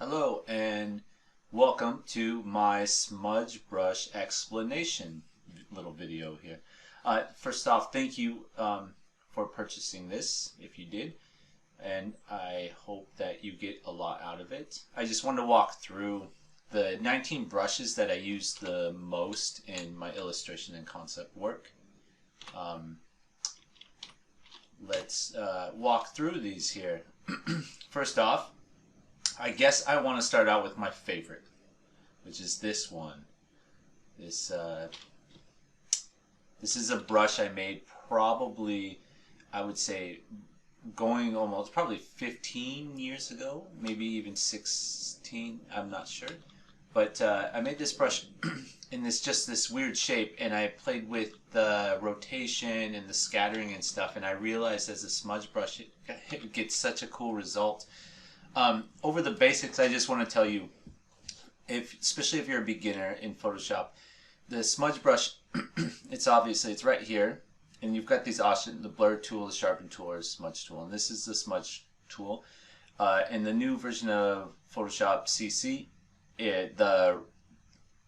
Hello and welcome to my smudge brush explanation little video here. First off, thank you for purchasing this, if you did, and I hope that you get a lot out of it. I just wanted to walk through the 19 brushes that I use the most in my illustration and concept work. Let's walk through these here. First off, I guess I want to start out with my favorite, which is this one. This is a brush I made probably, I would say, going almost probably 15 years ago, maybe even 16, I'm not sure. But I made this brush in this weird shape, and I played with the rotation and the scattering and stuff, and I realized as a smudge brush it gets such a cool result. Over the basics, I just want to tell you, especially if you're a beginner in Photoshop, the smudge brush, it's right here, and you've got these options: the blur tool, the sharpen tool, or smudge tool, and this is the smudge tool. In the new version of Photoshop CC, the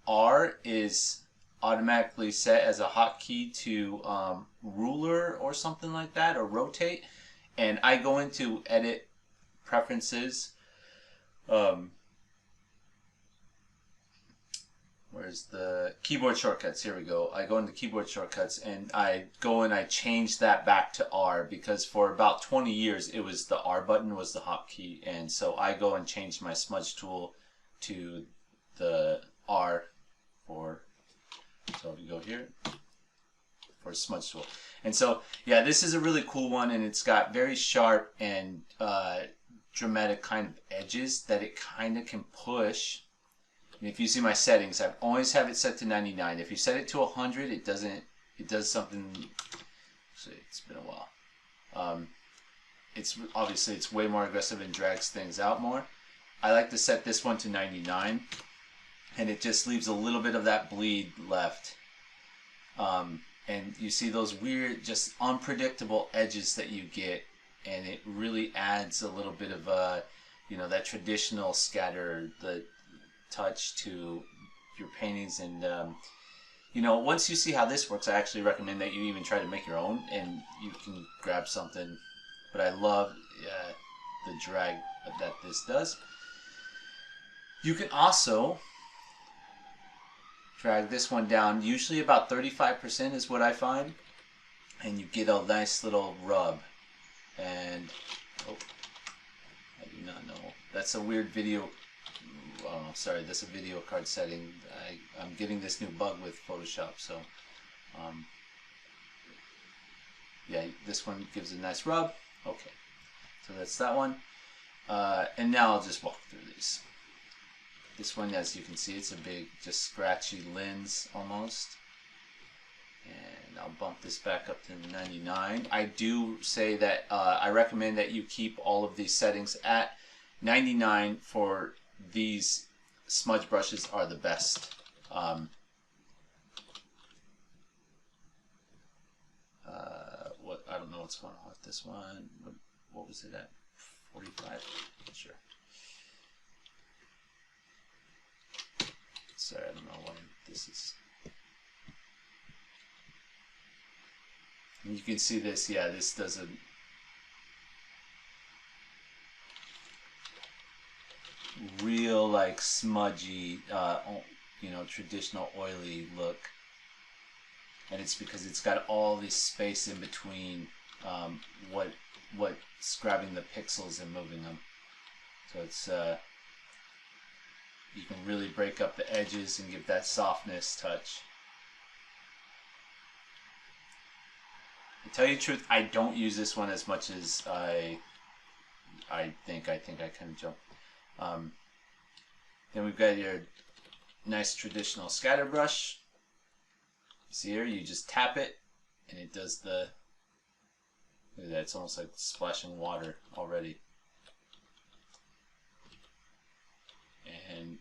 R is automatically set as a hotkey to ruler or something like that, or rotate, and I go into edit preferences. Where's the keyboard shortcuts? Here we go. I go into keyboard shortcuts and I go and I change that back to R, because for about 20 years it was the R button was the hotkey, and so I go and change my smudge tool to the R for, so if you go here, for smudge tool. And so yeah, this is a really cool one, and it's got very sharp and dramatic kind of edges that it kind of can push. And if you see my settings, I always have it set to 99. If you set it to 100, it does something. So it's been a while. It's obviously it's way more aggressive and drags things out more. I like to set this one to 99, and it just leaves a little bit of that bleed left. And you see those weird, just unpredictable edges that you get, and it really adds a little bit of that traditional scatter, the touch to your paintings. And once you see how this works, I actually recommend that you even try to make your own, and you can grab something. But I love the drag that this does. You can also drag this one down, usually about 35% is what I find, and you get a nice little rub. And oh, I do not know. That's a weird video. Oh, sorry, that's a video card setting. I'm getting this new bug with Photoshop, so yeah, this one gives a nice rub. Okay, so that's that one. And now I'll just walk through these. This one, as you can see, it's a big, just scratchy lens almost. And I'll bump this back up to 99. I do say that I recommend that you keep all of these settings at 99 for these smudge brushes are the best. I don't know what's going on with this one. What was it at? 45? Sure. Sorry, I don't know why this is. You can see this, yeah, this does a real, like, smudgy, traditional oily look. And it's because it's got all this space in between what's grabbing the pixels and moving them. So it's, you can really break up the edges and give that softness touch. To tell you the truth, I don't use this one as much as I think I kind of jump. Then we've got your nice traditional scatter brush. You see here, you just tap it, and it does the. Look at that! It's almost like splashing water already. And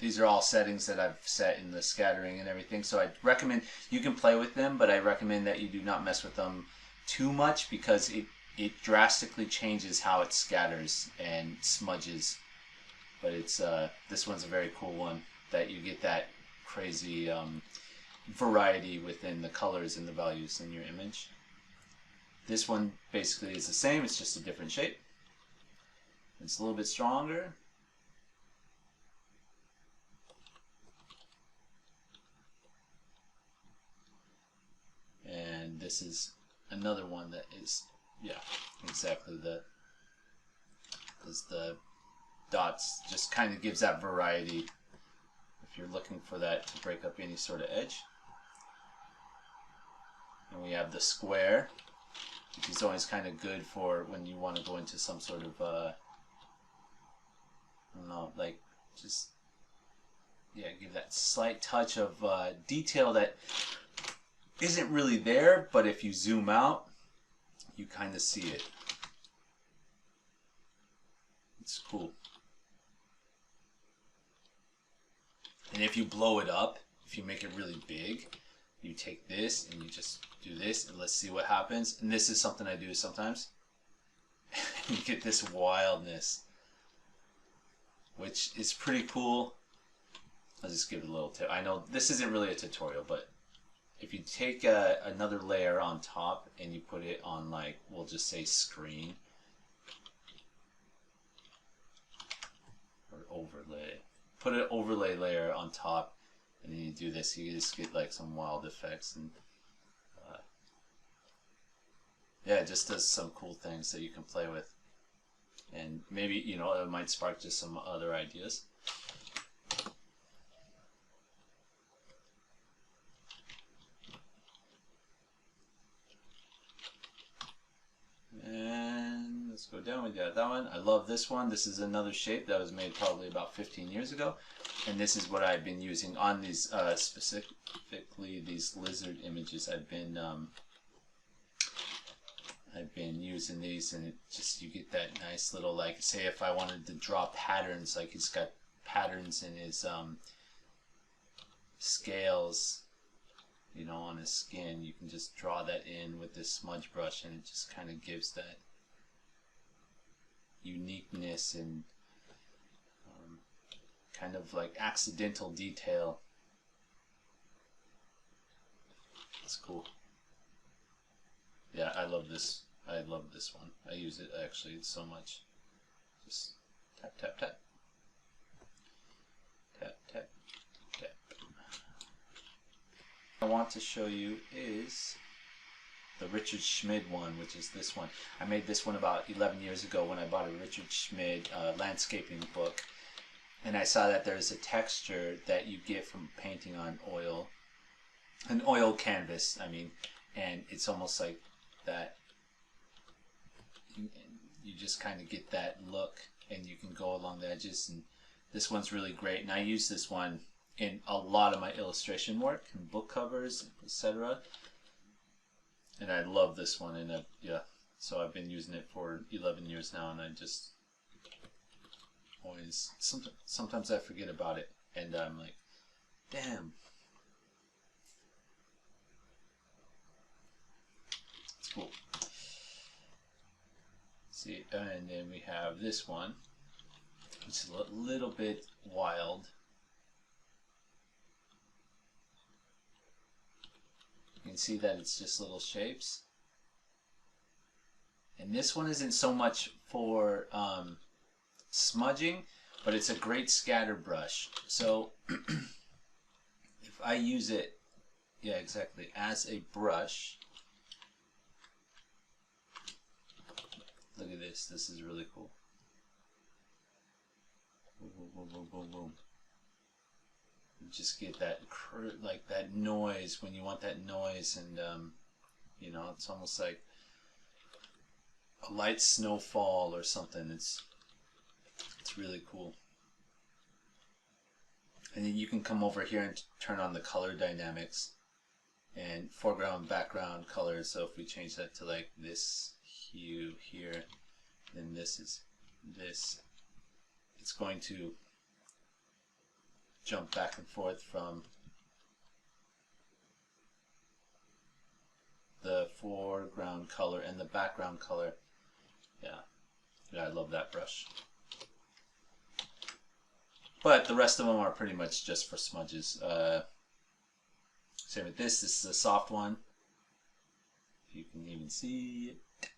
these are all settings that I've set in the scattering and everything, so I recommend you can play with them, but I recommend that you do not mess with them too much, because it drastically changes how it scatters and smudges. but it's this one's a very cool one that you get that crazy variety within the colors and the values in your image. This one basically is the same, it's just a different shape. It's a little bit stronger. And this is another one that is, yeah, exactly the dots, just kind of gives that variety if you're looking for that to break up any sort of edge. And we have the square, which is always kind of good for when you want to go into some sort of I don't know, like just, yeah, give that slight touch of detail that isn't really there, but if you zoom out, you kind of see it. It's cool. And if you blow it up, if you make it really big, you take this and you just do this and let's see what happens. And this is something I do sometimes. You get this wildness, which is pretty cool. I'll just give it a little tip. I know this isn't really a tutorial, but if you take another layer on top and you put it on, like, we'll just say screen or overlay, put an overlay layer on top, and then you do this, you just get like some wild effects, and yeah, it just does some cool things that you can play with, and maybe, you know, it might spark just some other ideas. And let's go down. We got that one. I love this one. This is another shape that was made probably about 15 years ago, and this is what I've been using on these specifically these lizard images. I've been using these, and it just, you get that nice little, like, say if I wanted to draw patterns, like he's got patterns in his scales, you know, on his skin, you can just draw that in with this smudge brush, and it just kind of gives that uniqueness and kind of like accidental detail. It's cool. Yeah, I love this. I love this one. I use it actually so much. Just tap, tap, tap. Tap, tap, tap. I want to show you is the Richard Schmid one, which is this one. I made this one about 11 years ago when I bought a Richard Schmid landscaping book, and I saw that there's a texture that you get from painting on oil, an oil canvas, I mean, and it's almost like that, you just kind of get that look, and you can go along the edges, and this one's really great, and I use this one in a lot of my illustration work and book covers, etc. And I love this one, and yeah, so I've been using it for 11 years now, and I just always, sometimes I forget about it, and I'm like, damn. It's cool. See, and then we have this one, which is a little bit wild. You can see that it's just little shapes. And this one isn't so much for smudging, but it's a great scatter brush. So if I use it, yeah, exactly, as a brush, look at this. This is really cool. Boom, boom, boom, boom, boom, boom. You just get that like that noise when you want that noise, and you know, it's almost like a light snowfall or something. It's really cool. And then you can come over here and turn on the color dynamics and foreground, background colors. So if we change that to like this hue here, then this is this, it's going to jump back and forth from the foreground color and the background color. Yeah, I love that brush. But the rest of them are pretty much just for smudges. Same with this. This is a soft one. If you can even see it.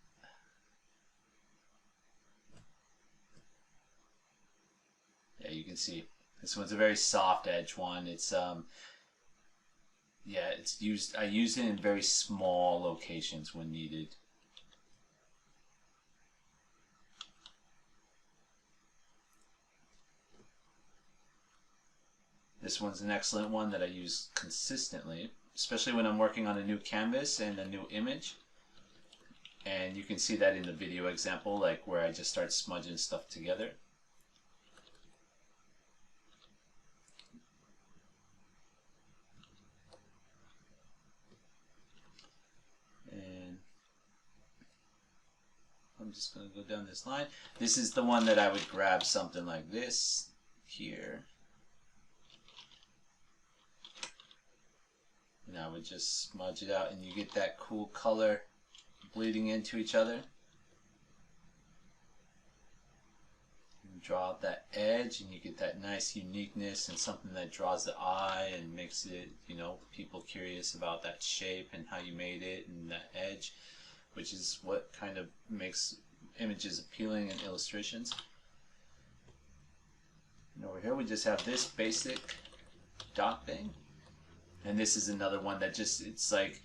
Yeah, you can see. This one's a very soft edge one. It's yeah, it's used. I use it in very small locations when needed. This one's an excellent one that I use consistently, especially when I'm working on a new canvas and a new image. And you can see that in the video example, like where I just start smudging stuff together. And I'm just going to go down this line. This is the one that I would grab something like this here. And I would just smudge it out, and you get that cool color bleeding into each other. You draw out that edge, and you get that nice uniqueness and something that draws the eye and makes it, you know, people curious about that shape and how you made it and that edge, which is what kind of makes images appealing in illustrations. And over here we just have this basic dot thing. And this is another one that just, it's like,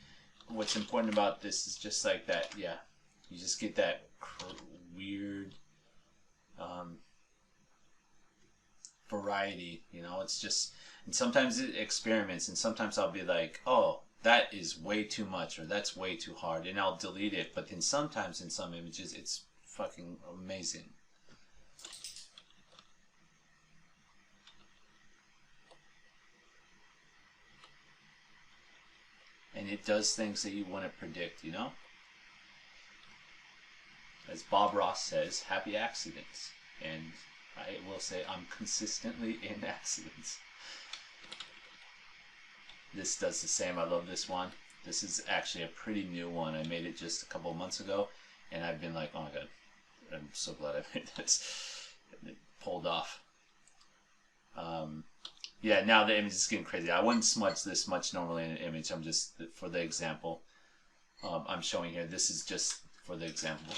what's important about this is just like that, yeah. You just get that weird variety, you know, it's just, and sometimes it experiments, and sometimes I'll be like, oh, that is way too much, or that's way too hard, and I'll delete it, but then sometimes in some images, it's fucking amazing. And it does things that you wouldn't predict, you know? As Bob Ross says, happy accidents. And I will say I'm consistently in accidents. This does the same. I love this one. This is actually a pretty new one. I made it just a couple of months ago, and I've been like, oh my god, I'm so glad I made this. And it pulled off. Yeah, now the image is getting crazy. I wouldn't smudge this much normally in an image. I'm just, for the example, I'm showing here. This is just for the example.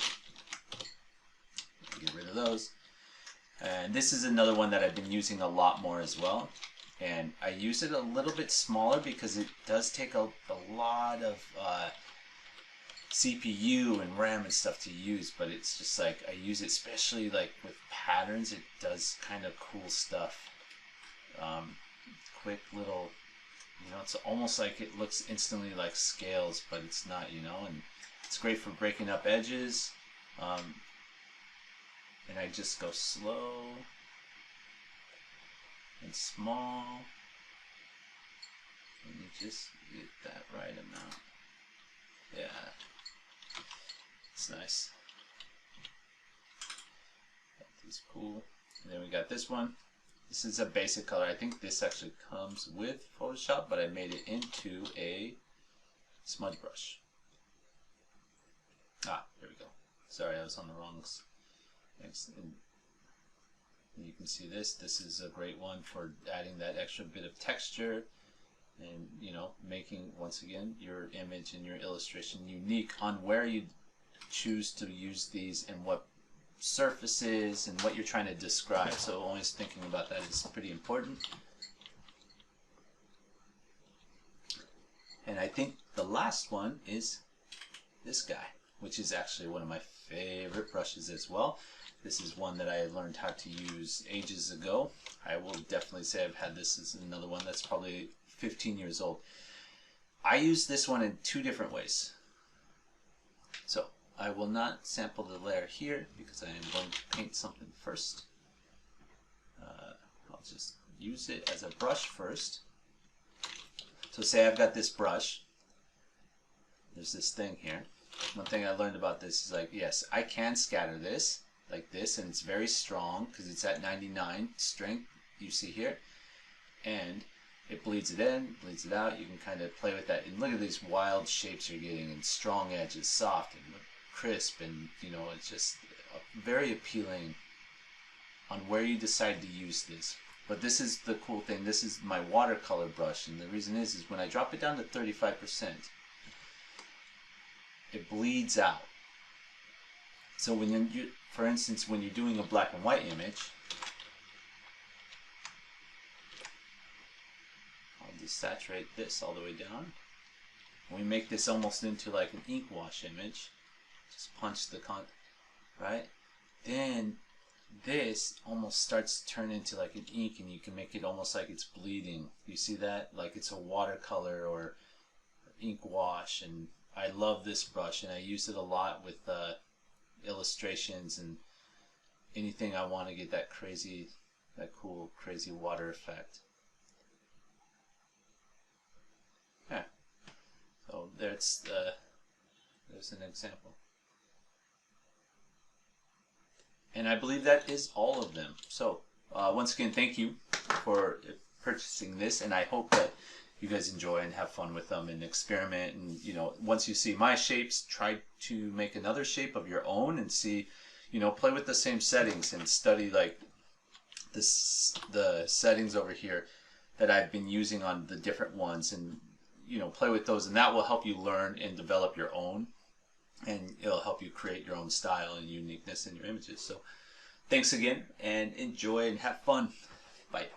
Get rid of those. And this is another one that I've been using a lot more as well. And I use it a little bit smaller because it does take a lot of CPU and RAM and stuff to use. But it's just like, I use it especially like with patterns. It does kind of cool stuff. Quick little, you know, it's almost like it looks instantly like scales, but it's not, you know, and it's great for breaking up edges. And I just go slow and small, and you just get that right amount. Yeah, it's nice. That is cool. And then we got this one. This is a basic color. I think this actually comes with Photoshop, but I made it into a smudge brush. Ah, here we go. Sorry, I was on the wrong. And you can see this. This is a great one for adding that extra bit of texture and, you know, making, once again, your image and your illustration unique on where you choose to use these and what surfaces and what you're trying to describe. So always thinking about that is pretty important. And I think the last one is this guy, which is actually one of my favorite brushes as well. This is one that I learned how to use ages ago. I will definitely say I've had this as another one that's probably 15 years old. I use this one in two different ways. So I will not sample the layer here because I am going to paint something first. I'll just use it as a brush first. So say I've got this brush. There's this thing here. One thing I learned about this is like, yes, I can scatter this like this, and it's very strong because it's at 99 strength, you see here. And it bleeds it in, bleeds it out. You can kind of play with that. And look at these wild shapes you're getting, and strong edges, soft and crisp, and you know, it's just very appealing on where you decide to use this. But this is the cool thing. This is my watercolor brush, and the reason is when I drop it down to 35%, it bleeds out. So when you, for instance, when you're doing a black and white image, I'll desaturate this all the way down. We make this almost into like an ink wash image. Just punch the right? Then this almost starts to turn into like an ink, and you can make it almost like it's bleeding. You see that? Like it's a watercolor or ink wash. And I love this brush, and I use it a lot with illustrations and anything I want to get that crazy, that cool, crazy water effect. Yeah. So there's an example. And I believe that is all of them. So once again, thank you for purchasing this, and I hope that you guys enjoy and have fun with them and experiment. And you know, once you see my shapes, try to make another shape of your own and see, you know, play with the same settings and study like this, the settings over here that I've been using on the different ones, and you know, play with those, and that will help you learn and develop your own. And it'll help you create your own style and uniqueness in your images. So thanks again, and enjoy and have fun. Bye.